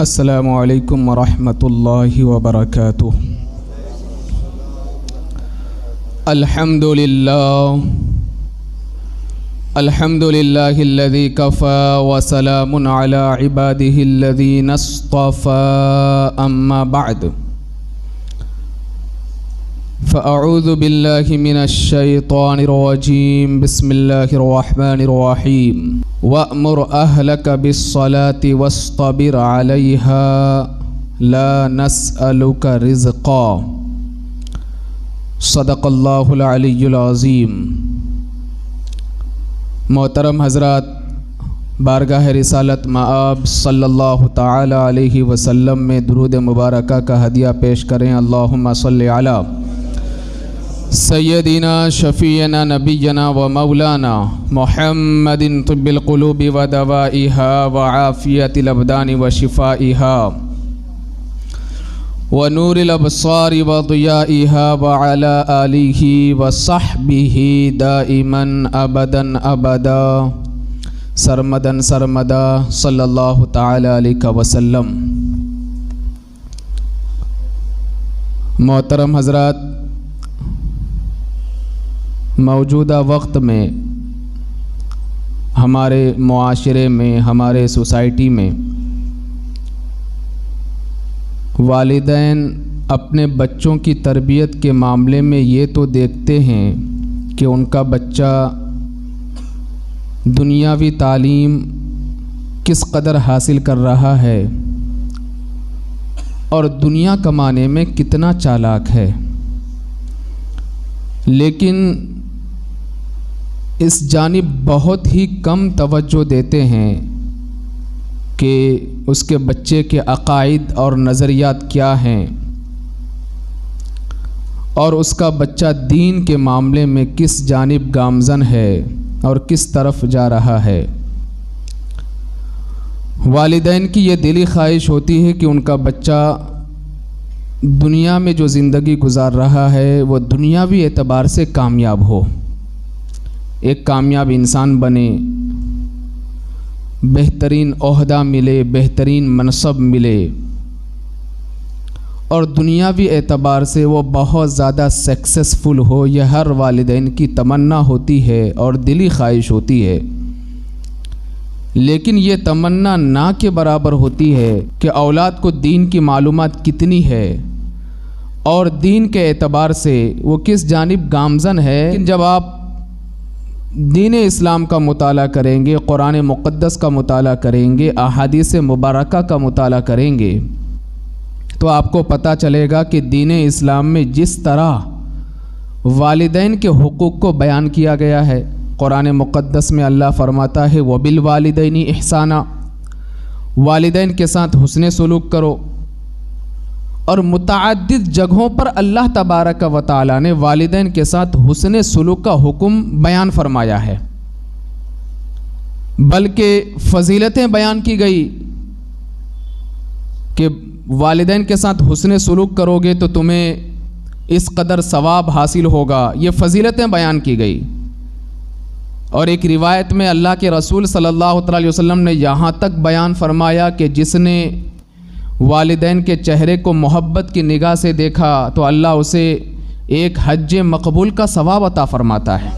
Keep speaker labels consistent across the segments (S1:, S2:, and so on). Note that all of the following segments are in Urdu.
S1: السلام علیکم ورحمۃ اللہ وبرکاتہ۔ الحمد للہ الذی کفی وسلام علی عباده الذین اصطفى اما بعد فاعوذ باللہ من الشیطان الرجیم بسم اللہ الرحمن الرحیم وَأْمُرْ أَهْلَكَ بِالصَّلَاةِ وَاصْطَبِرْ عَلَيْهَا لَا نَسْأَلُكَ رِزْقًا۔ صدق اللہ العلی العظیم۔ محترم حضرات، بارگاہ رسالت مآب صلی اللہ تعالی علیہ وسلم میں درود مبارکہ کا ہدیہ پیش کریں۔ اللہم صلی علی سیدنا شفیعنا نبینا و مولانا محمد طب القلوب و دوائها و عافیت الابدان و شفائها و نور الابصار و ضیائها و علی آلہ و صحبہ دائما ابدا ابدا سرمدا سرمدا صلی اللہ تعالی علیہ وسلم۔ محترم حضرات، موجودہ وقت میں ہمارے معاشرے میں، ہمارے سوسائٹی میں والدین اپنے بچوں کی تربیت کے معاملے میں یہ تو دیکھتے ہیں کہ ان کا بچہ دنیاوی تعلیم کس قدر حاصل کر رہا ہے اور دنیا کمانے میں کتنا چالاک ہے، لیکن اس جانب بہت ہی کم توجہ دیتے ہیں کہ اس کے بچے کے عقائد اور نظریات کیا ہیں اور اس کا بچہ دین کے معاملے میں کس جانب گامزن ہے اور کس طرف جا رہا ہے۔ والدین کی یہ دلی خواہش ہوتی ہے کہ ان کا بچہ دنیا میں جو زندگی گزار رہا ہے وہ دنیاوی اعتبار سے کامیاب ہو، ایک کامیاب انسان بنے، بہترین عہدہ ملے، بہترین منصب ملے، اور دنیاوی اعتبار سے وہ بہت زیادہ سکسیسفل ہو۔ یہ ہر والدین کی تمنا ہوتی ہے اور دلی خواہش ہوتی ہے، لیکن یہ تمنا نہ کے برابر ہوتی ہے کہ اولاد کو دین کی معلومات کتنی ہے اور دین کے اعتبار سے وہ کس جانب گامزن ہے۔ لیکن جب آپ دین اسلام کا مطالعہ کریں گے، قرآن مقدس کا مطالعہ کریں گے، احادیث مبارکہ کا مطالعہ کریں گے، تو آپ کو پتہ چلے گا کہ دین اسلام میں جس طرح والدین کے حقوق کو بیان کیا گیا ہے، قرآن مقدس میں اللہ فرماتا ہے وَبِالْوَالِدَيْنِ إِحْسَانًا، والدین کے ساتھ حسن سلوک کرو، اور متعدد جگہوں پر اللہ تبارک و تعالیٰ نے والدین کے ساتھ حسن سلوک کا حکم بیان فرمایا ہے، بلکہ فضیلتیں بیان کی گئی کہ والدین کے ساتھ حسن سلوک کرو گے تو تمہیں اس قدر ثواب حاصل ہوگا، یہ فضیلتیں بیان کی گئی۔ اور ایک روایت میں اللہ کے رسول صلی اللہ علیہ وسلم نے یہاں تک بیان فرمایا کہ جس نے والدین کے چہرے کو محبت کی نگاہ سے دیکھا تو اللہ اسے ایک حج مقبول کا ثواب عطا فرماتا ہے۔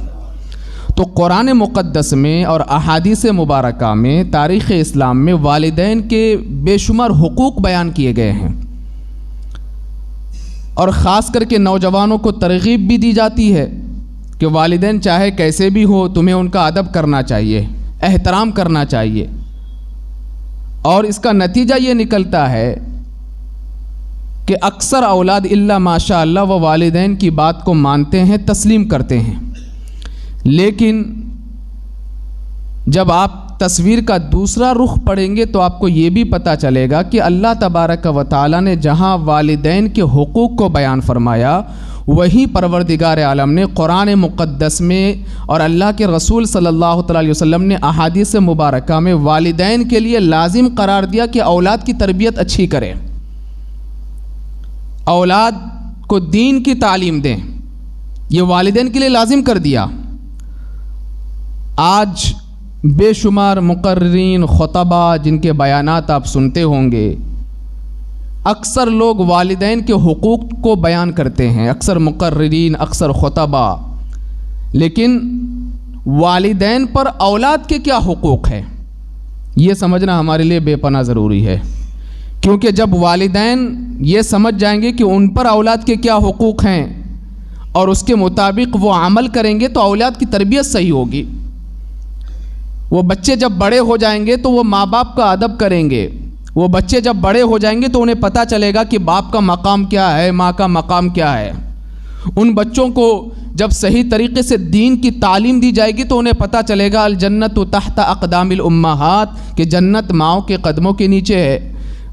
S1: تو قرآن مقدس میں اور احادیث مبارکہ میں، تاریخ اسلام میں والدین کے بے شمار حقوق بیان کیے گئے ہیں، اور خاص کر کے نوجوانوں کو ترغیب بھی دی جاتی ہے کہ والدین چاہے کیسے بھی ہو تمہیں ان کا ادب کرنا چاہیے، احترام کرنا چاہیے، اور اس کا نتیجہ یہ نکلتا ہے کہ اکثر اولاد الا ماشاء اللہ وہ والدین کی بات کو مانتے ہیں، تسلیم کرتے ہیں، لیکن جب آپ تصویر کا دوسرا رخ پڑھیں گے تو آپ کو یہ بھی پتہ چلے گا کہ اللہ تبارک و تعالیٰ نے جہاں والدین کے حقوق کو بیان فرمایا، وہی پروردگار عالم نے قرآن مقدس میں اور اللہ کے رسول صلی اللہ علیہ وسلم نے احادیث مبارکہ میں والدین کے لیے لازم قرار دیا کہ اولاد کی تربیت اچھی کریں، اولاد کو دین کی تعلیم دیں، یہ والدین کے لیے لازم کر دیا۔ آج بے شمار مقررین، خطبہ جن کے بیانات آپ سنتے ہوں گے اکثر لوگ والدین کے حقوق کو بیان کرتے ہیں، اکثر مقررین، اکثر خطبہ، لیکن والدین پر اولاد کے کیا حقوق ہیں یہ سمجھنا ہمارے لیے بے پناہ ضروری ہے، کیونکہ جب والدین یہ سمجھ جائیں گے کہ ان پر اولاد کے کیا حقوق ہیں اور اس کے مطابق وہ عمل کریں گے تو اولاد کی تربیت صحیح ہوگی۔ وہ بچے جب بڑے ہو جائیں گے تو وہ ماں باپ کا ادب کریں گے، وہ بچے جب بڑے ہو جائیں گے تو انہیں پتہ چلے گا کہ باپ کا مقام کیا ہے، ماں کا مقام کیا ہے۔ ان بچوں کو جب صحیح طریقے سے دین کی تعلیم دی جائے گی تو انہیں پتہ چلے گا الجنت تحت اقدام الامہات، کہ جنت ماؤں کے قدموں کے نیچے ہے۔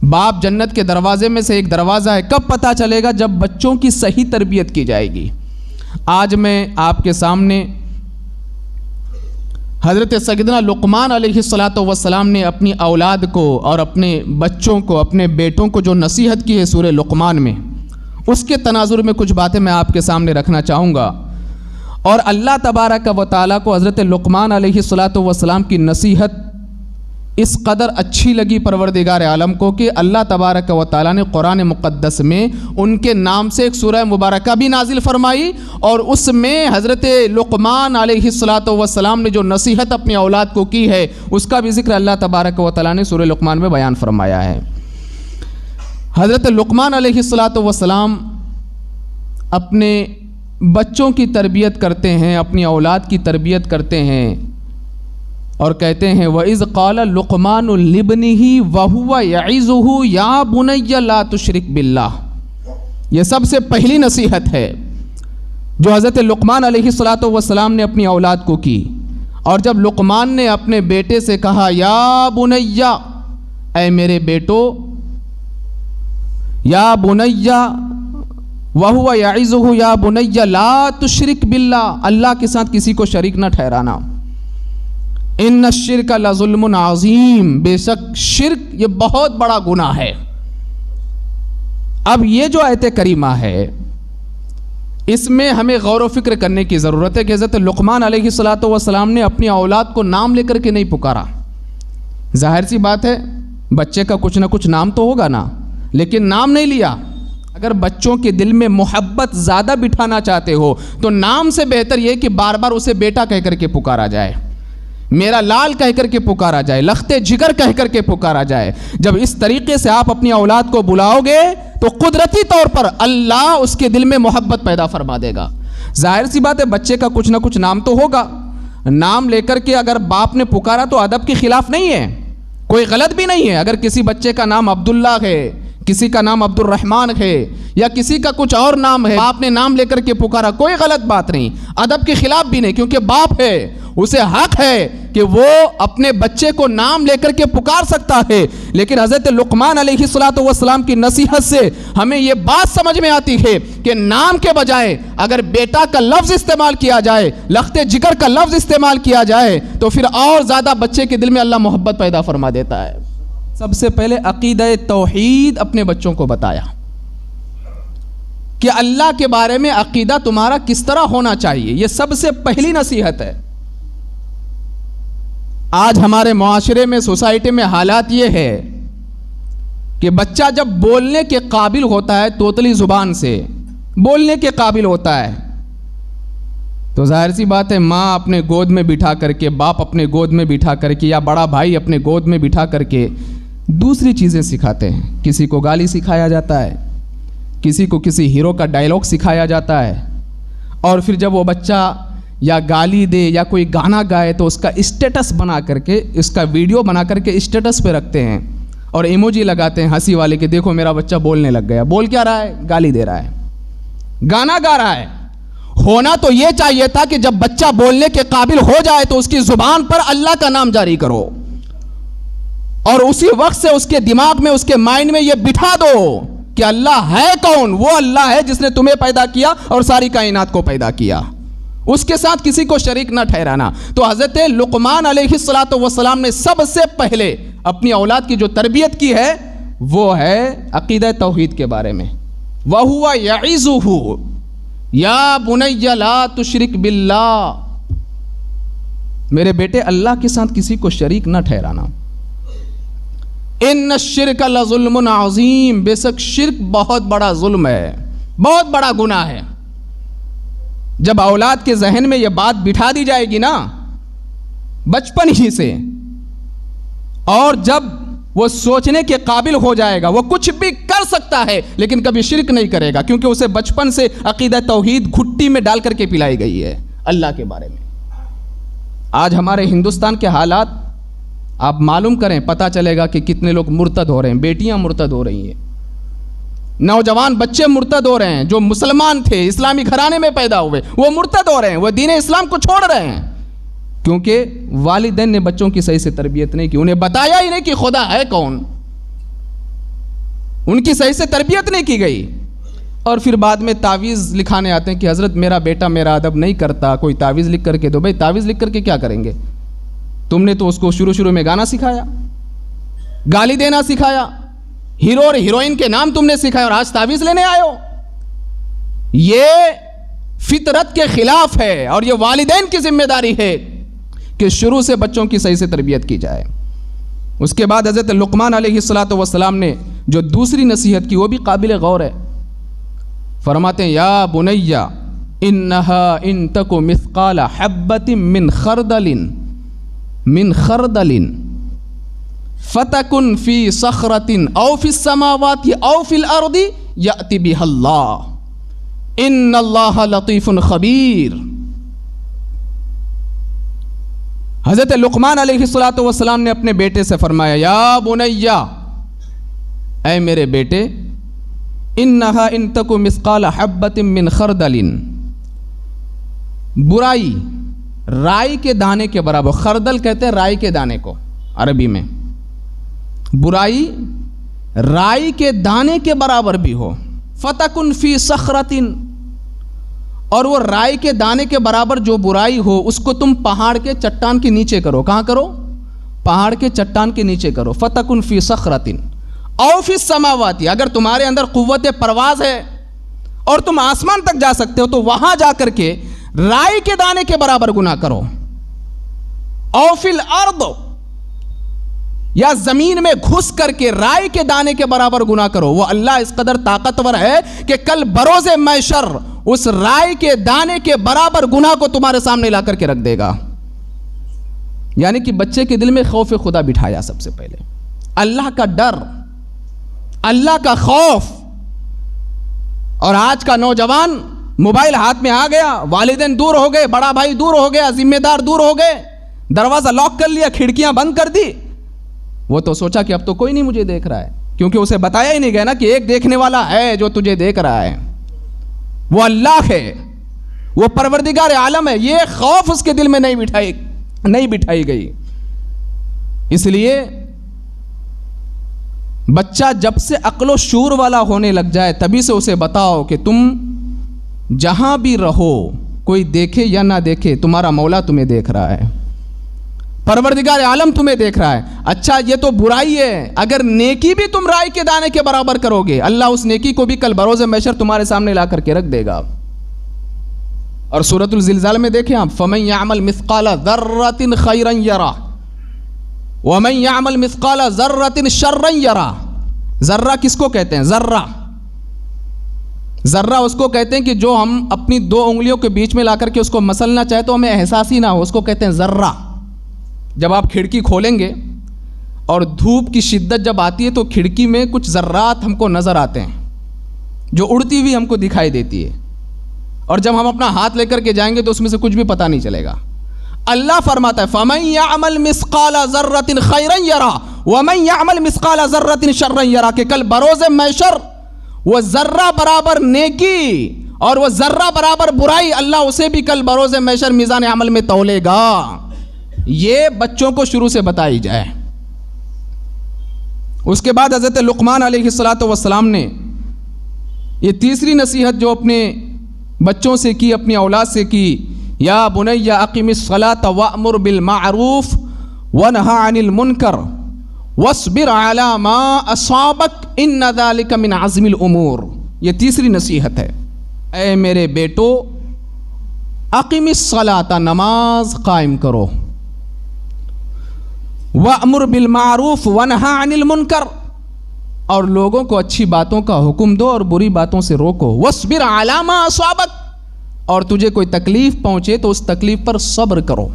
S1: باپ جنت کے دروازے میں سے ایک دروازہ ہے، کب پتہ چلے گا؟ جب بچوں کی صحیح تربیت کی جائے گی۔ آج میں آپ کے سامنے حضرت سیدنا لقمان علیہ السلام نے اپنی اولاد کو اور اپنے بچوں کو، اپنے بیٹوں کو جو نصیحت کی ہے سورہ لقمان میں، اس کے تناظر میں کچھ باتیں میں آپ کے سامنے رکھنا چاہوں گا۔ اور اللہ تبارک و تعالیٰ کو حضرت لقمان علیہ السلام کی نصیحت اس قدر اچھی لگی پروردگار عالم کو کہ اللہ تبارک و تعالیٰ نے قرآن مقدس میں ان کے نام سے ایک سورہ مبارکہ بھی نازل فرمائی، اور اس میں حضرت لقمان علیہ السلام نے جو نصیحت اپنی اولاد کو کی ہے اس کا بھی ذکر اللہ تبارک و تعالیٰ نے سورہ لقمان میں بیان فرمایا ہے۔ حضرت لقمان علیہ السلام اپنے بچوں کی تربیت کرتے ہیں، اپنی اولاد کی تربیت کرتے ہیں، اور کہتے ہیں وَإِذْ قَالَ لُقْمَانُ لِابْنِهِ وَهُوَ يَعِظُهُ يَا بُنَيَّ لَا تُشْرِكْ بِاللَّهِ۔ یہ سب سے پہلی نصیحت ہے جو حضرت لقمان علیہ السلام نے اپنی اولاد کو کی، اور جب لقمان نے اپنے بیٹے سے کہا یا بنیّ، اے میرے بیٹو، یا بنیّ وَهُوَ يَعِظُهُ یا بنیّ لَا تُشْرِكْ بِاللَّهِ، اللہ کے ساتھ کسی کو شریک نہ ٹھہرانا۔ ان الشرک لظلم عظیم، بے شک شرک یہ بہت بڑا گناہ ہے۔ اب یہ جو آیت کریمہ ہے اس میں ہمیں غور و فکر کرنے کی ضرورت ہے کہ حضرت لقمان علیہ السلام نے اپنی اولاد کو نام لے کر کے نہیں پکارا۔ ظاہر سی بات ہے بچے کا کچھ نہ کچھ نام تو ہوگا نا، لیکن نام نہیں لیا۔ اگر بچوں کے دل میں محبت زیادہ بٹھانا چاہتے ہو تو نام سے بہتر یہ کہ بار بار اسے بیٹا کہہ کر کے پکارا جائے، میرا لال کہہ کر کے پکارا جائے، لختے جگر کہہ کر کے پکارا جائے۔ جب اس طریقے سے آپ اپنی اولاد کو بلاؤ گے تو قدرتی طور پر اللہ اس کے دل میں محبت پیدا فرما دے گا۔ ظاہر سی بات ہے بچے کا کچھ نہ کچھ نام تو ہوگا، نام لے کر کے اگر باپ نے پکارا تو ادب کے خلاف نہیں ہے، کوئی غلط بھی نہیں ہے۔ اگر کسی بچے کا نام عبداللہ ہے، کسی کا نام عبد الرحمن ہے، یا کسی کا کچھ اور نام ہے، باپ نے نام لے کر کے پکارا، کوئی غلط بات نہیں، ادب کے خلاف بھی نہیں، کیونکہ باپ ہے، اسے حق ہے کہ وہ اپنے بچے کو نام لے کر کے پکار سکتا ہے۔ لیکن حضرت لقمان علیہ السلام کی نصیحت سے ہمیں یہ بات سمجھ میں آتی ہے کہ نام کے بجائے اگر بیٹا کا لفظ استعمال کیا جائے، لخت جگر کا لفظ استعمال کیا جائے تو پھر اور زیادہ بچے کے دل میں اللہ محبت پیدا فرما دیتا ہے۔ سب سے پہلے عقیدہ توحید اپنے بچوں کو بتایا کہ اللہ کے بارے میں عقیدہ تمہارا کس طرح ہونا چاہیے، یہ سب سے پہلی نصیحت ہے۔ آج ہمارے معاشرے میں، سوسائٹی میں حالات یہ ہے کہ بچہ جب بولنے کے قابل ہوتا ہے، توتلی زبان سے بولنے کے قابل ہوتا ہے، تو ظاہر سی بات ہے ماں اپنے گود میں بٹھا کر کے، باپ اپنے گود میں بٹھا کر کے، یا بڑا بھائی اپنے گود میں بٹھا کر کے دوسری چیزیں سکھاتے ہیں۔ کسی کو گالی سکھایا جاتا ہے، کسی کو کسی ہیرو کا ڈائلاگ سکھایا جاتا ہے، اور پھر جب وہ بچہ یا گالی دے یا کوئی گانا گائے تو اس کا اسٹیٹس بنا کر کے، اس کا ویڈیو بنا کر کے اسٹیٹس پہ رکھتے ہیں اور ایموجی لگاتے ہیں ہنسی والے کہ دیکھو میرا بچہ بولنے لگ گیا۔ بول کیا رہا ہے؟ گالی دے رہا ہے، گانا گا رہا ہے۔ ہونا تو یہ چاہیے تھا کہ جب بچہ بولنے کے قابل ہو جائے تو اس کی زبان پر اللہ کا نام جاری کرو، اور اسی وقت سے اس کے دماغ میں، اس کے مائنڈ میں یہ بٹھا دو کہ اللہ ہے کون؟ وہ اللہ ہے جس نے تمہیں پیدا کیا اور ساری کائنات کو پیدا کیا، اس کے ساتھ کسی کو شریک نہ ٹھہرانا۔ تو حضرت لقمان علیہ السلام نے سب سے پہلے اپنی اولاد کی جو تربیت کی ہے وہ ہے عقیدہ توحید کے بارے میں۔ وَهُوَ يَعِظُهُ یا بنی لا تشرک باللہ، میرے بیٹے اللہ کے ساتھ کسی کو شریک نہ ٹھہرانا۔ ان الشرک لظلم عظیم، بے شک شرک بہت بڑا ظلم ہے، بہت بڑا گناہ ہے۔ جب اولاد کے ذہن میں یہ بات بٹھا دی جائے گی نا بچپن ہی سے، اور جب وہ سوچنے کے قابل ہو جائے گا، وہ کچھ بھی کر سکتا ہے لیکن کبھی شرک نہیں کرے گا، کیونکہ اسے بچپن سے عقیدہ توحید گھٹی میں ڈال کر کے پلائی گئی ہے اللہ کے بارے میں۔ آج ہمارے ہندوستان کے حالات آپ معلوم کریں، پتہ چلے گا کہ کتنے لوگ مرتد ہو رہے ہیں، بیٹیاں مرتد ہو رہی ہیں، نوجوان بچے مرتد ہو رہے ہیں، جو مسلمان تھے اسلامی گھرانے میں پیدا ہوئے وہ مرتد ہو رہے ہیں، وہ دین اسلام کو چھوڑ رہے ہیں، کیونکہ والدین نے بچوں کی صحیح سے تربیت نہیں کی، انہیں بتایا ہی نہیں کہ خدا ہے کون، ان کی صحیح سے تربیت نہیں کی گئی، اور پھر بعد میں تعویذ لکھانے آتے ہیں کہ حضرت میرا بیٹا میرا ادب نہیں کرتا، کوئی تعویذ لکھ کر کے دو۔ بھائی تعویذ لکھ کر کے کیا کریں گے؟ تم نے تو اس کو شروع میں گانا سکھایا، گالی دینا سکھایا، ہیرو اور ہیروئن کے نام تم نے سکھایا، اور آج تعویذ لینے آئے ہو۔ یہ فطرت کے خلاف ہے، اور یہ والدین کی ذمہ داری ہے کہ شروع سے بچوں کی صحیح سے تربیت کی جائے۔ اس کے بعد حضرت لقمان علیہ السلام نے جو دوسری نصیحت کی وہ بھی قابل غور ہے۔ فرماتے ہیں یا بنی انہا ان تک مثقال حبۃ من خردل فتکن فی صخرۃ او فی السماوات او فی الارض یأتی بها اللہ ان اللہ لطیف خبیر۔ حضرت لقمان علیہ السلام نے اپنے بیٹے سے فرمایا یا بنیا، اے میرے بیٹے، انہا ان تک مثقال حبۃ من خردل، برائی رائی کے دانے کے برابر، خردل کہتے ہیں رائی کے دانے کو عربی میں، برائی رائی کے دانے کے برابر بھی ہو، فتکن فی صخرۃ، اور وہ رائی کے دانے کے برابر جو برائی ہو اس کو تم پہاڑ کے چٹان کے نیچے کرو۔ کہاں کرو؟ پہاڑ کے چٹان کے نیچے کرو۔ فتکن فی صخرۃ او فی السماوات، اگر تمہارے اندر قوت پرواز ہے اور تم آسمان تک جا سکتے ہو تو وہاں جا کر کے رائی کے دانے کے برابر گناہ کرو، او فی الارض، یا زمین میں گھس کر کے رائی کے دانے کے برابر گناہ کرو۔ وہ اللہ اس قدر طاقتور ہے کہ کل بروز محشر اس رائی کے دانے کے برابر گناہ کو تمہارے سامنے لا کر کے رکھ دے گا۔ یعنی کہ بچے کے دل میں خوف خدا بٹھایا، سب سے پہلے اللہ کا ڈر، اللہ کا خوف۔ اور آج کا نوجوان موبائل ہاتھ میں آ گیا، والدین دور ہو گئے، بڑا بھائی دور ہو گیا، ذمہ دار دور ہو گئے، دروازہ لاک کر لیا، کھڑکیاں بند کر دی، وہ تو سوچا کہ اب تو کوئی نہیں مجھے دیکھ رہا ہے، کیونکہ اسے بتایا ہی نہیں گیا نا کہ ایک دیکھنے والا ہے جو تجھے دیکھ رہا ہے، وہ اللہ ہے، وہ پروردگار عالم ہے۔ یہ خوف اس کے دل میں نہیں بٹھائی گئی۔ اس لیے بچہ جب سے عقل و شعور والا ہونے لگ جائے تبھی سے اسے بتاؤ کہ تم جہاں بھی رہو، کوئی دیکھے یا نہ دیکھے، تمہارا مولا تمہیں دیکھ رہا ہے، پروردگار عالم تمہیں دیکھ رہا ہے۔ اچھا یہ تو برائی ہے، اگر نیکی بھی تم رائی کے دانے کے برابر کرو گے، اللہ اس نیکی کو بھی کل بروز محشر تمہارے سامنے لا کر کے رکھ دے گا۔ اور سورۃ الزلزال میں دیکھیں آپ، فَمَن يَعْمَلْ مِثْقَالَ ذَرَّةٍ خَيْرًا يَرَهُ وَمَن يَعْمَلْ مِثْقَالَ ذَرَّةٍ شَرًّا يَرَهُ۔ ذرہ کس کو کہتے ہیں؟ ذرہ اس کو کہتے ہیں کہ جو ہم اپنی دو انگلیوں کے بیچ میں لا کر کے اس کو مسلنا چاہے تو ہمیں احساس ہی نہ ہو، اس کو کہتے ہیں ذرہ۔ جب آپ کھڑکی کھولیں گے اور دھوپ کی شدت جب آتی ہے تو کھڑکی میں کچھ ذرات ہم کو نظر آتے ہیں جو اڑتی ہوئی ہم کو دکھائی دیتی ہے، اور جب ہم اپنا ہاتھ لے کر کے جائیں گے تو اس میں سے کچھ بھی پتہ نہیں چلے گا۔ اللہ فرماتا ہے فَمَن يَعْمَلْ مِثْقَالَ ذَرَّةٍ خَيْرًا يَرَهُ وَمَن يَعْمَلْ مِثْقَالَ ذَرَّةٍ شَرًّا يَرَهُ، کہ کل بروز محشر وہ ذرہ برابر نیکی اور وہ ذرہ برابر برائی اللہ اسے بھی کل بروز محشر میزان عمل میں تولے گا۔ یہ بچوں کو شروع سے بتائی جائے۔ اس کے بعد حضرت لقمان علیہ السلام نے یہ تیسری نصیحت جو اپنے بچوں سے کی، اپنی اولاد سے کی، یا بنی اقم الصلاۃ وامر بالمعروف ونہی عن المنکر واصبر علی ما اصابک ان ذلک من عزم الامور۔ یہ تیسری نصیحت ہے، اے میرے بیٹو اقم الصلاۃ، نماز قائم کرو، وَأْمُرْ بِالْمَعْرُوفِ وَانْهَ عَنِ الْمُنْكَرِ، اور لوگوں کو اچھی باتوں کا حکم دو اور بری باتوں سے روکو. وَاصْبِرْ عَلَىٰ مَا أَصَابَكَ، اور تجھے کوئی تکلیف پہنچے تو اس تکلیف پر صبر کرو.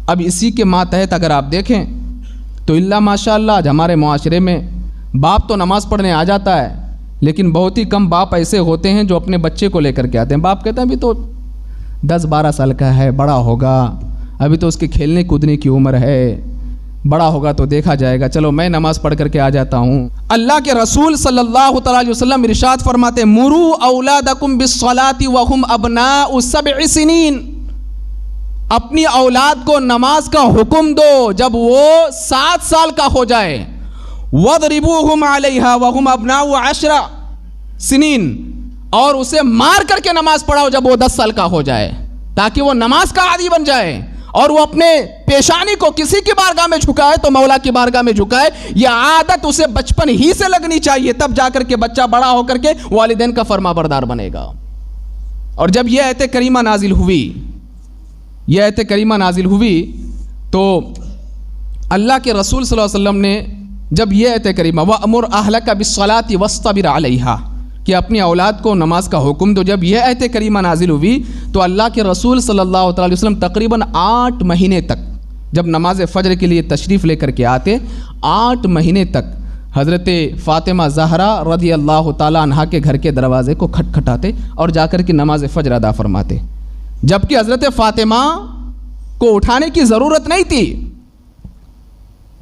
S1: اب اسی کے ماتحت اگر آپ دیکھیں تو اللہ ماشاء اللہ آج ہمارے معاشرے میں باپ تو نماز پڑھنے آ جاتا ہے، لیکن بہت ہی کم باپ ایسے ہوتے ہیں جو اپنے بچے کو لے کر کے آتے ہیں. باپ کہتے ہیں ابھی تو 10-12 سال کا ہے، بڑا ہوگا، ابھی تو اس کے کھیلنے کودنے کی عمر ہے، بڑا ہوگا تو دیکھا جائے گا، چلو میں نماز پڑھ کر کے آ جاتا ہوں. اللہ کے رسول صلی اللہ تعالی علیہ وسلم ارشاد فرماتے مروا اولادکم بالصلاۃ وهم ابناء 7 سنین، اپنی اولاد کو نماز کا حکم دو جب وہ 7 سال کا ہو جائے. وَاضْرِبُوهُمْ عَلَيْهَا وَهُمْ أَبْنَاءُ 10 سنین، اور اسے مار کر کے نماز پڑھاؤ جب وہ 10 سال کا ہو جائے، تاکہ وہ نماز کا عادی بن جائے اور وہ اپنے پیشانی کو کسی کی بارگاہ میں جھکائے تو مولا کی بارگاہ میں جھکائے. یہ عادت اسے بچپن ہی سے لگنی چاہیے، تب جا کر کے بچہ بڑا ہو کر کے والدین کا فرما بردار بنے گا. اور جب یہ آیت کریمہ نازل ہوئی تو اللہ کے رسول صلی اللہ علیہ وسلم نے جب یہ آیت کریمہ وَأْمُرْ أَهْلَكَ بِالصَّلَاةِ وَاصْطَبِرْ عَلَيْهَا کہ اپنی اولاد کو نماز کا حکم دو، جب یہ آیت کریمہ نازل ہوئی تو اللہ کے رسول صلی اللہ علیہ وسلم تقریباً 8 مہینے تک جب نماز فجر کے لیے تشریف لے کر کے آتے، 8 مہینے تک حضرت فاطمہ زہرا رضی اللہ تعالیٰ عنہا کے گھر کے دروازے کو کھٹکھٹاتے اور جا کر کے نماز فجر ادا فرماتے، جبکہ حضرت فاطمہ کو اٹھانے کی ضرورت نہیں تھی،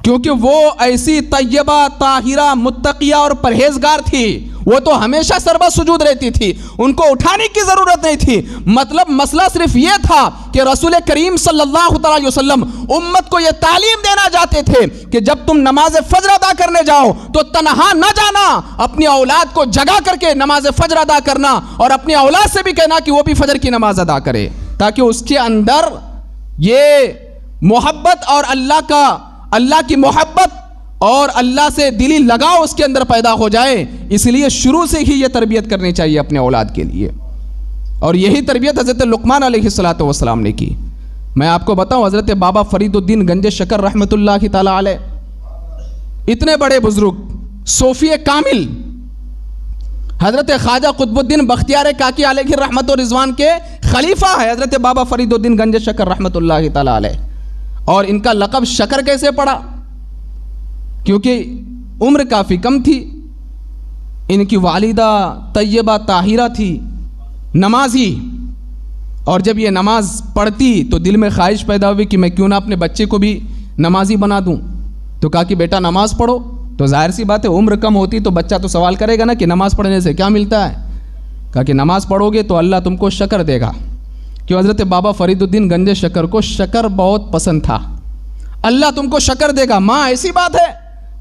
S1: کیونکہ وہ ایسی طیبہ طاہرہ متقیہ اور پرہیزگار تھی، وہ تو ہمیشہ سربہ سجود رہتی تھی، ان کو اٹھانے کی ضرورت نہیں تھی. مطلب مسئلہ صرف یہ تھا کہ رسول کریم صلی اللہ علیہ وسلم امت کو یہ تعلیم دینا چاہتے تھے کہ جب تم نماز فجر ادا کرنے جاؤ تو تنہا نہ جانا، اپنی اولاد کو جگا کر کے نماز فجر ادا کرنا، اور اپنی اولاد سے بھی کہنا کہ وہ بھی فجر کی نماز ادا کرے، تاکہ اس کے اندر یہ محبت اور اللہ کی محبت اور اللہ سے دلی لگاؤ اس کے اندر پیدا ہو جائے. اس لیے شروع سے ہی یہ تربیت کرنی چاہیے اپنے اولاد کے لیے، اور یہی تربیت حضرت لقمان علیہ السلام نے کی. میں آپ کو بتاؤں، حضرت بابا فرید الدین گنج شکر رحمۃ اللہ تعالیٰ علیہ، اتنے بڑے بزرگ، صوفی کامل، حضرت خواجہ قطب الدین بختیار کاکی علیہ رحمت و رضوان کے خلیفہ ہے حضرت بابا فرید الدین گنج شکر رحمۃ اللہ تعالیٰ علیہ. اور ان کا لقب شکر کیسے پڑا؟ کیونکہ عمر کافی کم تھی، ان کی والدہ طیبہ طاہرہ تھی، نمازی، اور جب یہ نماز پڑھتی تو دل میں خواہش پیدا ہوئی کہ میں کیوں نہ اپنے بچے کو بھی نمازی بنا دوں. تو کہا کہ بیٹا نماز پڑھو. تو ظاہر سی بات ہے عمر کم ہوتی تو بچہ تو سوال کرے گا نا کہ نماز پڑھنے سے کیا ملتا ہے. کہا کہ نماز پڑھو گے تو اللہ تم کو شکر دے گا. کہ حضرت بابا فرید الدین گنج شکر کو شکر بہت پسند تھا. اللہ تم کو شکر دے گا، ماں ایسی بات ہے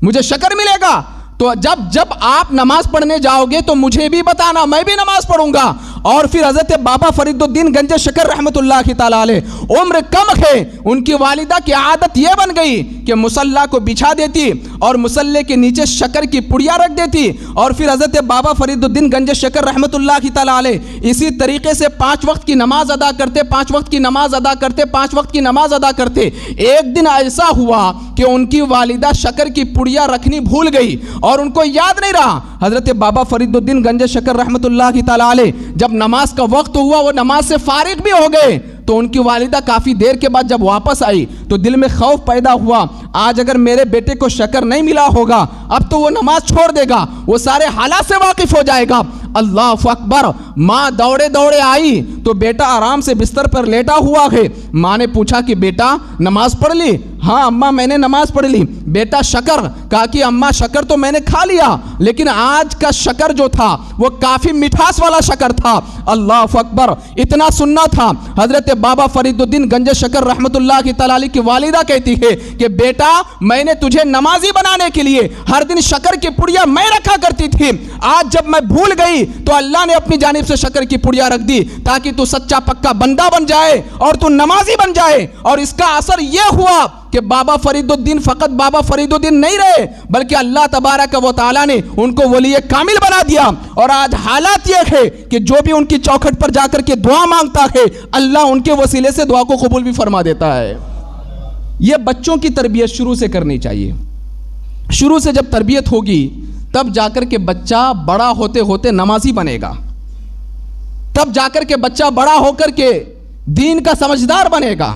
S1: مجھے شکر ملے گا، تو جب آپ نماز پڑھنے جاؤ گے تو مجھے بھی بتانا، میں بھی نماز پڑھوں گا. اور پھر حضرت بابا فرید الدین گنج شکر رحمۃ اللہ تعالیٰ علیہ عمر کم ہے، ان کی والدہ کی عادت یہ بن گئی کہ مصلی کو بچھا دیتی اور مصلی کے نیچے شکر کی پڑیا رکھ دیتی، اور پھر حضرت بابا فرید الدین گنج شکر رحمۃ اللہ تعالیٰ علیہ اسی طریقے سے 5 وقت کی نماز ادا کرتے، 5 وقت کی نماز ادا کرتے، 5 وقت کی نماز ادا کرتے. ایک دن ایسا ہوا کہ ان کی والدہ شکر کی پڑیا رکھنی بھول گئی اور ان کو یاد نہیں رہا. حضرت بابا فرید الدین گنج شکر رحمۃ اللہ تعالیٰ علیہ جب نماز کا وقت ہوا، وہ نماز سے فارغ بھی ہو گئے، تو ان کی والدہ کافی دیر کے بعد جب واپس آئی تو دل میں خوف پیدا ہوا، آج اگر میرے بیٹے کو شکر نہیں ملا ہوگا اب تو وہ نماز چھوڑ دے گا، وہ سارے حالات سے واقف ہو جائے گا. اللہ اکبر. ماں دوڑے دوڑے آئی تو بیٹا آرام سے بستر پر لیٹا ہوا ہے. ماں نے پوچھا کہ بیٹا نماز پڑھ لی؟ ہاں اماں میں نے نماز پڑھ لی. بیٹا شکر؟ کہا کہ اماں شکر تو میں نے کھا لیا، لیکن آج کا شکر جو تھا وہ کافی مٹھاس والا شکر تھا. اللہ اکبر. اتنا سننا تھا. حضرت بابا فرید الدین گنج شکر رحمۃ اللہ کی تعالیٰ کی والدہ کہتی ہے کہ بیٹا میں نے تجھے نمازی بنانے کے لیے ہر دن شکر کی پڑیا میں رکھا کرتی تھی، آج جب میں بھول گئی تو اللہ نے اپنی جانب سے شکر کی پڑیا رکھ دی تاکہ تو سچا پکا بندہ بن جائے اور تو نمازی بن جائے. اور اس کا اثر یہ ہوا کہ بابا فرید الدین فقط بابا فرید الدین نہیں رہے، بلکہ اللہ تبارک و تعالیٰ نے ان کو ولی کامل بنا دیا. اور آج حالات یہ ہے کہ جو بھی ان کی چوکھٹ پر جا کر کے دعا مانگتا ہے اللہ ان کے وسیلے سے دعا کو قبول بھی فرما دیتا ہے.
S2: یہ بچوں کی تربیت شروع سے کرنی چاہیے. شروع سے جب تربیت ہوگی تب جا کر کے بچہ بڑا ہوتے ہوتے نمازی بنے گا, تب جا کر کے بچہ بڑا ہو کر کے دین کا سمجھدار بنے گا,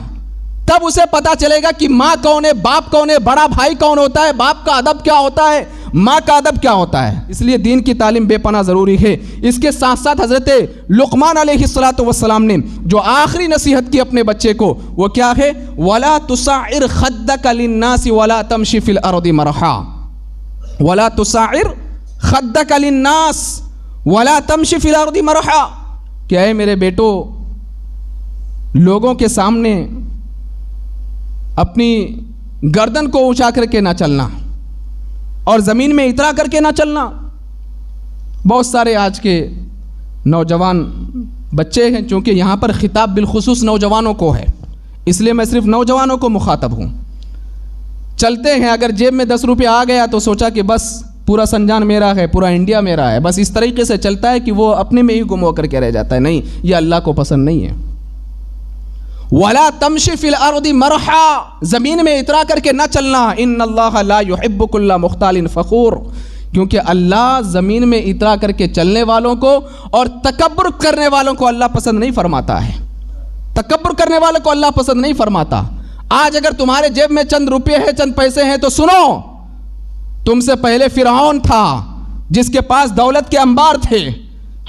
S2: تب اسے پتا چلے گا کہ ماں کون ہے, باپ کون ہے, بڑا بھائی کون ہوتا ہے, باپ کا ادب کیا ہوتا ہے, ماں کا ادب کیا ہوتا ہے. اس لیے دین کی تعلیم بے پناہ ضروری ہے. اس کے ساتھ ساتھ حضرت لقمان علیہ السلام نے جو آخری نصیحت کی اپنے بچے کو وہ کیا ہے, وَلَا تُسَعِّرْ خَدَّكَ لِلنَّاسِ وَلَا تَمْشِ فِي الْأَرْضِ مَرَحًا, وَلَا تُسَعِّرْ خَدَّكَ لِلنَّاسِ وَلَا تَمْشِ فِي الْأَرْضِ مَرَحًا, کہ اے میرے بیٹو لوگوں کے سامنے اپنی گردن کو اونچا کر کے نہ چلنا اور زمین میں اترا کر کے نہ چلنا. بہت سارے آج کے نوجوان بچے ہیں, چونکہ یہاں پر خطاب بالخصوص نوجوانوں کو ہے اس لیے میں صرف نوجوانوں کو مخاطب ہوں. چلتے ہیں, اگر جیب میں 10 روپے آ گیا تو سوچا کہ بس پورا سنجان میرا ہے, پورا انڈیا میرا ہے, بس اس طریقے سے چلتا ہے کہ وہ اپنے میں ہی گم ہو کر کے رہ جاتا ہے. نہیں, یہ اللہ کو پسند نہیں ہے. وَلَا تَمْشِ فِي الْأَرْضِ مَرْحًا, زمین میں اترا کر کے نہ چلنا. إِنَّ اللَّهَ لَا يُحِبُّ كُلَّ مُخْتَالٍ فَخُورٍ, کیونکہ اللہ زمین میں اترا کر کے چلنے والوں کو اور تکبر کرنے والوں کو اللہ پسند نہیں فرماتا ہے. تکبر کرنے والوں کو اللہ پسند نہیں فرماتا. آج اگر تمہارے جیب میں چند روپے ہیں, چند پیسے ہیں, تو سنو, تم سے پہلے فرعون تھا جس کے پاس دولت کے انبار تھے.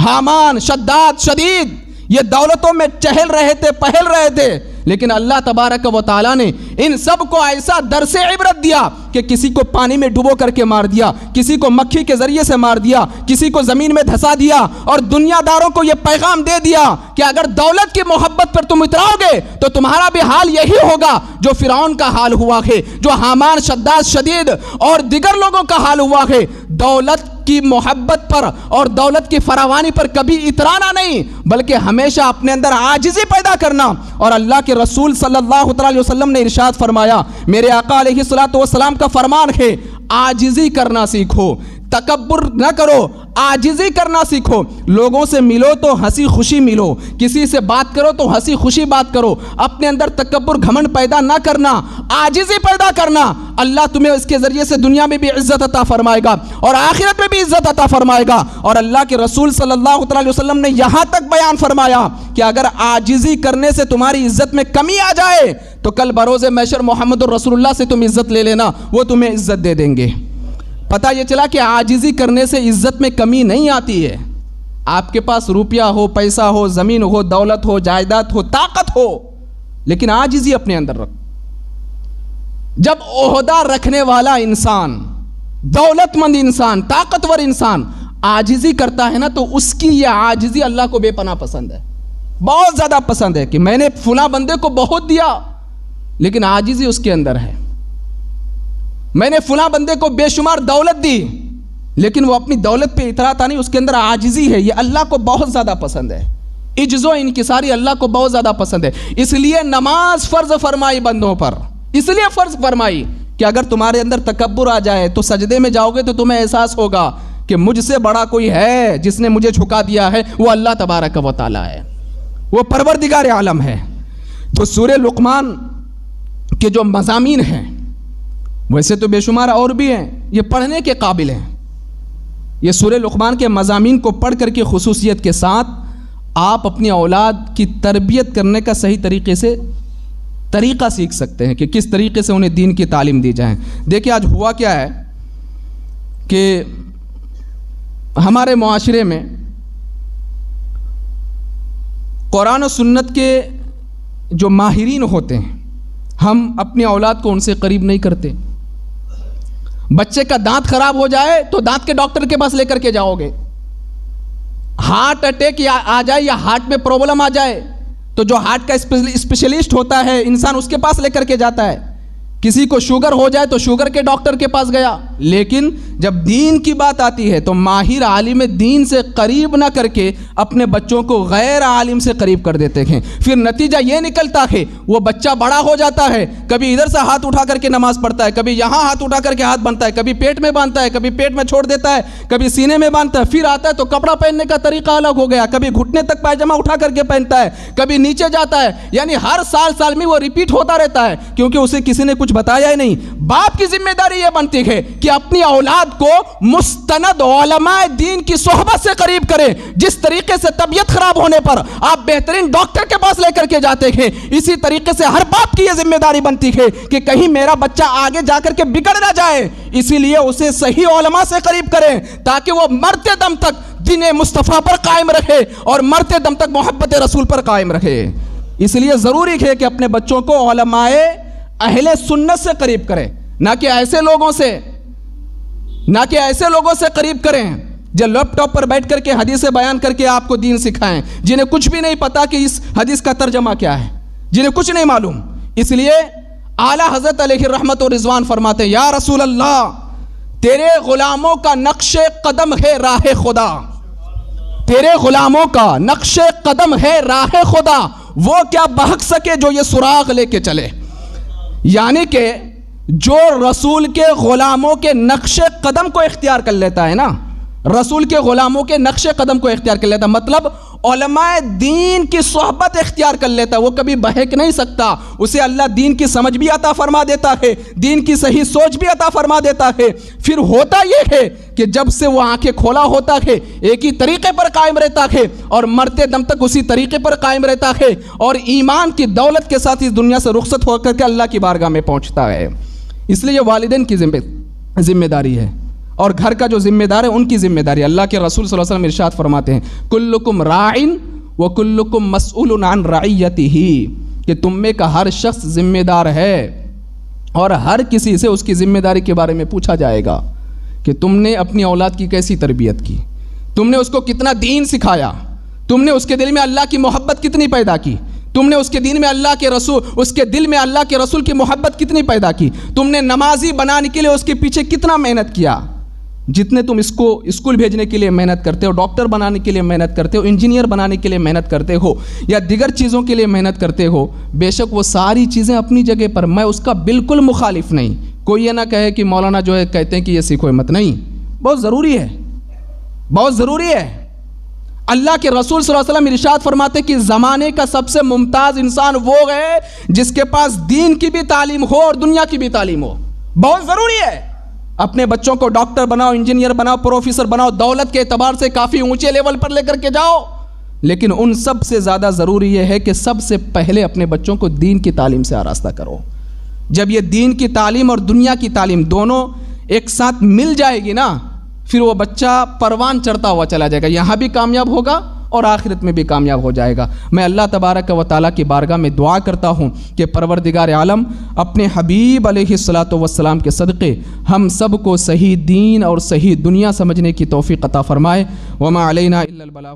S2: حامان, شداد, شدید, یہ دولتوں میں چہل رہے تھے, پہل رہے تھے, لیکن اللہ تبارک و تعالیٰ نے ان سب کو ایسا درس عبرت دیا کہ کسی کو پانی میں ڈبو کر کے مار دیا, کسی کو مکھی کے ذریعے سے مار دیا, کسی کو زمین میں دھسا دیا, اور دنیا داروں کو یہ پیغام دے دیا کہ اگر دولت کی محبت پر تم اتراؤ گے تو تمہارا بھی حال یہی ہوگا جو فرعون کا حال ہوا ہے, جو حامان, شداد, شدید اور دیگر لوگوں کا حال ہوا ہے. دولت کی محبت پر اور دولت کی فراوانی پر کبھی اترانا نہیں, بلکہ ہمیشہ اپنے اندر عاجزی پیدا کرنا. اور اللہ کے رسول صلی اللہ علیہ وسلم نے ارشاد فرمایا, میرے آقا علیہ السلام کا فرمان ہے, عاجزی کرنا سیکھو, تکبر نہ کرو, عاجزی کرنا سیکھو. لوگوں سے ملو تو ہنسی خوشی ملو, کسی سے بات کرو تو ہنسی خوشی بات کرو, اپنے اندر تکبر گھمنڈ پیدا نہ کرنا, عاجزی پیدا کرنا. اللہ تمہیں اس کے ذریعے سے دنیا میں بھی عزت عطا فرمائے گا اور آخرت میں بھی عزت عطا فرمائے گا. اور اللہ کے رسول صلی اللہ علیہ وسلم نے یہاں تک بیان فرمایا کہ اگر عاجزی کرنے سے تمہاری عزت میں کمی آ جائے تو کل بروز محشر محمد الرسول اللہ سے تم عزت لے لینا, وہ تمہیں عزت دے دیں گے. پتہ یہ چلا کہ عاجزی کرنے سے عزت میں کمی نہیں آتی ہے. آپ کے پاس روپیہ ہو, پیسہ ہو, زمین ہو, دولت ہو, جائیداد ہو, طاقت ہو, لیکن عاجزی اپنے اندر رکھ. جب عہدہ رکھنے والا انسان, دولت مند انسان, طاقتور انسان عاجزی کرتا ہے نا, تو اس کی یہ عاجزی اللہ کو بے پناہ پسند ہے, بہت زیادہ پسند ہے. کہ میں نے فلاں بندے کو بہت دیا لیکن عاجزی اس کے اندر ہے. میں نے فلاں بندے کو بے شمار دولت دی لیکن وہ اپنی دولت پہ اتراتا نہیں, اس کے اندر عاجزی ہے. یہ اللہ کو بہت زیادہ پسند ہے. عجز و انکساری اللہ کو بہت زیادہ پسند ہے. اس لیے نماز فرض فرمائی بندوں پر, اس لیے فرض فرمائی کہ اگر تمہارے اندر تکبر آ جائے تو سجدے میں جاؤ گے تو تمہیں احساس ہوگا کہ مجھ سے بڑا کوئی ہے جس نے مجھے جھکا دیا ہے, وہ اللہ تبارک و تعالی ہے, وہ پروردگار عالم ہے. تو سورہ لقمان کے جو مضامین ہیں ویسے تو بے شمار اور بھی ہیں, یہ پڑھنے کے قابل ہیں. یہ سورہ لقمان کے مضامین کو پڑھ کر کے خصوصیت کے ساتھ آپ اپنی اولاد کی تربیت کرنے کا صحیح طریقے سے طریقہ سیکھ سکتے ہیں کہ کس طریقے سے انہیں دین کی تعلیم دی جائے. دیکھیں آج ہوا کیا ہے کہ ہمارے معاشرے میں قرآن و سنت کے جو ماہرین ہوتے ہیں, ہم اپنی اولاد کو ان سے قریب نہیں کرتے. بچے کا دانت خراب ہو جائے تو دانت کے ڈاکٹر کے پاس لے کر کے جاؤ گے. ہارٹ اٹیک آ جائے یا ہارٹ میں پرابلم آ جائے تو جو ہارٹ کا اسپیشلسٹ ہوتا ہے انسان اس کے پاس لے کر کے جاتا ہے. کسی کو شوگر ہو جائے تو شوگر کے ڈاکٹر کے پاس گیا. لیکن جب دین کی بات آتی ہے تو ماہر عالم دین سے قریب نہ کر کے اپنے بچوں کو غیر عالم سے قریب کر دیتے ہیں. پھر نتیجہ یہ نکلتا ہے وہ بچہ بڑا ہو جاتا ہے, کبھی ادھر سے ہاتھ اٹھا کر کے نماز پڑھتا ہے, کبھی یہاں ہاتھ اٹھا کر کے ہاتھ باندھتا ہے, کبھی پیٹ میں باندھتا ہے, کبھی پیٹ میں چھوڑ دیتا ہے, کبھی سینے میں باندھتا ہے, پھر آتا ہے تو کپڑا پہننے کا طریقہ الگ ہو گیا, کبھی گھٹنے تک پائجامہ اٹھا کر کے پہنتا ہے, کبھی نیچے جاتا ہے. یعنی ہر سال میں وہ ریپیٹ ہوتا رہتا ہے کیونکہ اسے کسی نے کچھ بتایا ہی نہیں. باپ کی ذمہ داری یہ بنتی ہے کہ اپنی اولاد کو مستند علماء دین کی صحبت سے قریب کرے. جس طریقے سے طبیعت خراب ہونے پر آپ بہترین ڈاکٹر کے پاس لے کر کے جاتے ہیں, اسی طریقے سے ہر باپ کی یہ ذمہ داری بنتی ہے کہ کہیں میرا بچہ آگے جا کر کے بگڑ نہ جائے, اسی لیے اسے صحیح علماء سے قریب کریں تاکہ وہ مرتے دم تک دین مصطفیٰ پر قائم رہے اور مرتے دم تک محبت رسول پر قائم رہے. اس لیے ضروری ہے کہ اپنے بچوں کو علماء اہل سنت سے قریب کریں, نہ کہ ایسے لوگوں سے قریب کریں جو لیپ ٹاپ پر بیٹھ کر کے حدیثیں بیان کر کے آپ کو دین سکھائیں, جنہیں کچھ بھی نہیں پتا کہ اس حدیث کا ترجمہ کیا ہے, جنہیں کچھ نہیں معلوم. اس لیے اعلیٰ حضرت علیہ رحمت و رضوان فرماتے ہیں, یا رسول اللہ تیرے غلاموں کا نقش قدم ہے راہ خدا, تیرے غلاموں کا نقش قدم ہے راہ خدا, وہ کیا بہک سکے جو یہ سراغ لے کے چلے. یعنی کہ جو رسول کے غلاموں کے نقش قدم کو اختیار کر لیتا ہے نا, رسول کے غلاموں کے نقش قدم کو اختیار کر لیتا, مطلب علماء دین کی صحبت اختیار کر لیتا, وہ کبھی بہک نہیں سکتا. اسے اللہ دین کی سمجھ بھی عطا فرما دیتا ہے, دین کی صحیح سوچ بھی عطا فرما دیتا ہے. پھر ہوتا یہ ہے کہ جب سے وہ آنکھیں کھولا ہوتا ہے ایک ہی طریقے پر قائم رہتا ہے اور مرتے دم تک اسی طریقے پر قائم رہتا ہے اور ایمان کی دولت کے ساتھ اس دنیا سے رخصت ہو کر کے اللہ کی بارگاہ میں پہنچتا ہے. اس لیے والدین کی ذمہ داری ہے اور گھر کا جو ذمہ دار ہے ان کی ذمہ داری. اللہ کے رسول صلی اللہ علیہ وسلم ارشاد فرماتے ہیں, کلکم راعن وکلکم مسئول عن رعیتہ, کہ تم میں کا ہر شخص ذمہ دار ہے اور ہر کسی سے اس کی ذمہ داری کے بارے میں پوچھا جائے گا کہ تم نے اپنی اولاد کی کیسی تربیت کی, تم نے اس کو کتنا دین سکھایا, تم نے اس کے دل میں اللہ کی محبت کتنی پیدا کی, تم نے اس کے دل میں اللہ کے رسول کی محبت کتنی پیدا کی, تم نے نمازی بنانے کے لیے اس کے پیچھے کتنا محنت کیا. جتنے تم اس کو اسکول بھیجنے کے لیے محنت کرتے ہو, ڈاکٹر بنانے کے لیے محنت کرتے ہو, انجینئر بنانے کے لیے محنت کرتے ہو یا دیگر چیزوں کے لیے محنت کرتے ہو, بے شک وہ ساری چیزیں اپنی جگہ پر, میں اس کا بالکل مخالف نہیں. کوئی یہ نہ کہے کہ مولانا جو ہے کہتے ہیں کہ یہ سیکھو مت, نہیں, بہت ضروری ہے, بہت ضروری ہے. اللہ کے رسول صلی اللہ علیہ وسلم ارشاد فرماتے کہ زمانے کا سب سے ممتاز انسان وہ ہے جس کے پاس دین کی بھی تعلیم ہو اور دنیا کی بھی تعلیم ہو. بہت ضروری ہے. اپنے بچوں کو ڈاکٹر بناؤ, انجینئر بناؤ, پروفیسر بناؤ, دولت کے اعتبار سے کافی اونچے لیول پر لے کر کے جاؤ, لیکن ان سب سے زیادہ ضروری یہ ہے کہ سب سے پہلے اپنے بچوں کو دین کی تعلیم سے آراستہ کرو. جب یہ دین کی تعلیم اور دنیا کی تعلیم دونوں ایک ساتھ مل جائے گی نا, پھر وہ بچہ پروان چڑھتا ہوا چلا جائے گا, یہاں بھی کامیاب ہوگا اور آخرت میں بھی کامیاب ہو جائے گا. میں اللہ تبارک و تعالیٰ کی بارگاہ میں دعا کرتا ہوں کہ پروردگار عالم اپنے حبیب علیہ الصلاۃ والسلام کے صدقے ہم سب کو صحیح دین اور صحیح دنیا سمجھنے کی توفیق عطا فرمائے. وما علینا الا البلاغ.